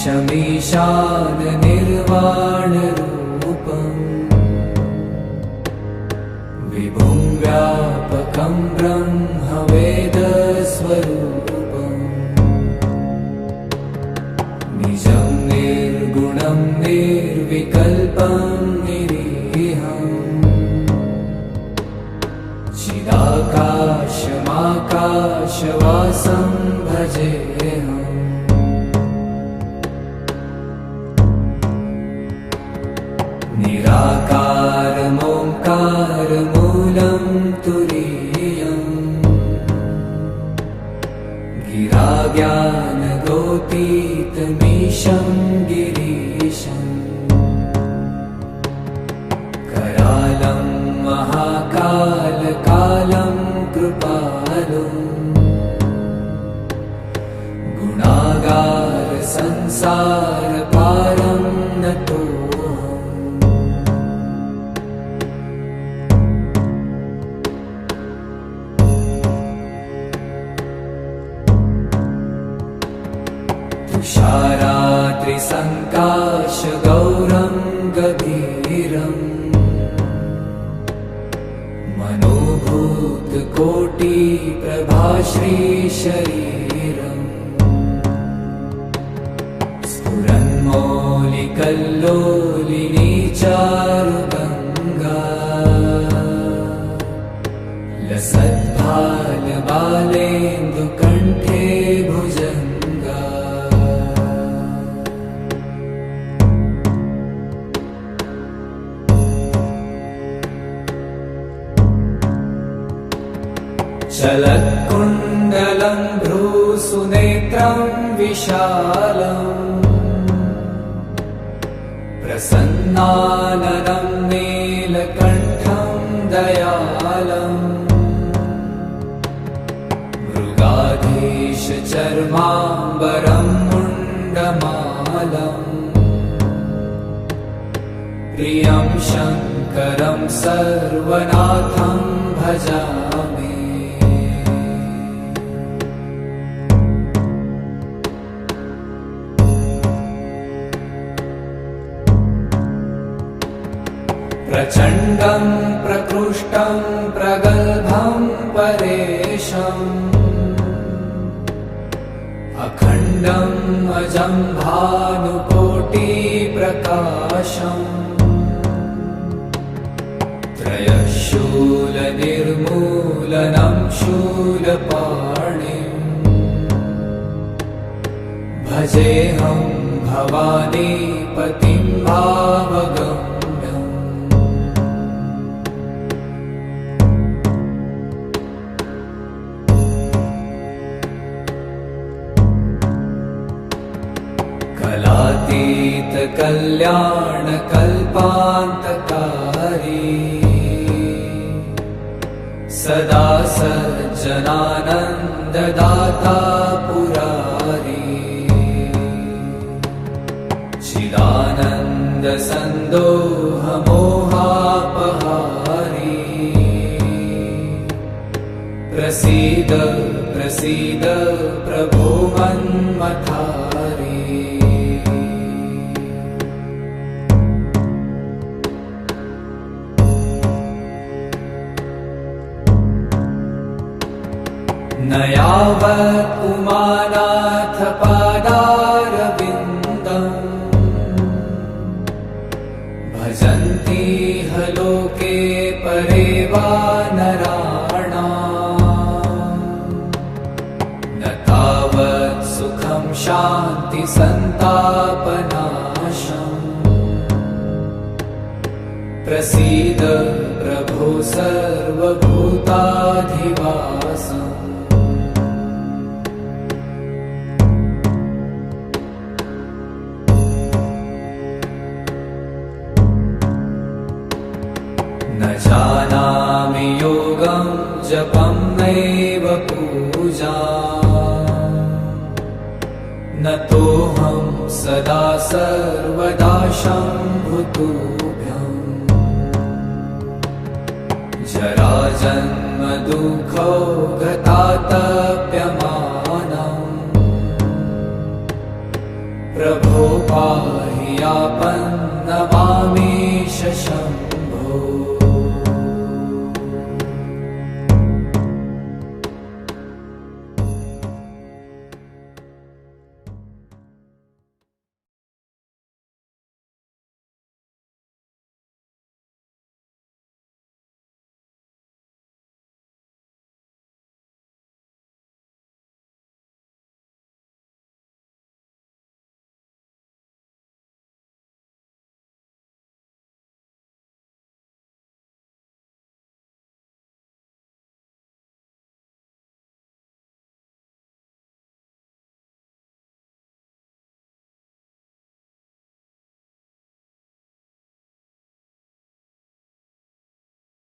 ईशमीशान निर्वाणरूपम् विभुं व्यापकं ब्रह्मवेदस्वरूपम् निजं निर्गुणं निर्विकल्पं निरीहम् चिदाकाशमाकाशवासं भजेऽहम् निराकारमोङ्कारमूलं तुरीयम् गिराज्ञानगोतीतमीशं गिरीशम् करालं महाकालकालं कृपालुम् गुणागार संसारपारं नतोऽहम् तुषारात्रिसङ्काशगौरं गभीरम् मनोभूतकोटिप्रभाश्रीशरीरम् स्फुरन्मौलिकल्लोलिनी चारुगङ्गा लसद्भालबालेन्दुकण्ठे भुजङ्गा चलत्कुण्डलं भ्रूसुनेत्रं विशालम् प्रसन्नाननं नीलकण्ठं दयालम् मृगाधीशचर्माम्बरं मुण्डमालम् प्रियं शङ्करं सर्वनाथं भजामि प्रचण्डं प्रकृष्टं प्रगल्भं परेशम् अखण्डम् अजं भानुकोटिप्रकाशम् त्रयशूलनिर्मूलनं शूलपाणिम् भजेऽहं भवानीपतिं भावगम् कलातीतकल्याणकल्पान्तकारी सदा सज्जनानन्ददाता पुरारी चिदानन्दसन्दोहमोहापहारी प्रसीद प्रसीद प्रभो मन्मथारी न यावत् उमानाथ पादारविन्दम् भजन्ति ह लोके परे वा नराणाम् न तावत् सुखं शान्तिसन्तापनाशम् प्रसीद प्रभो सर्वभूताधिवासम् न जानामि योगं जपं नैव पूजा न तोऽहं सदा सर्वदा शम्भुतुभ्यम् जराजन्म दुःखौ गतातप्यमानम् प्रभो त्वा हि आपन्नमामि शशम्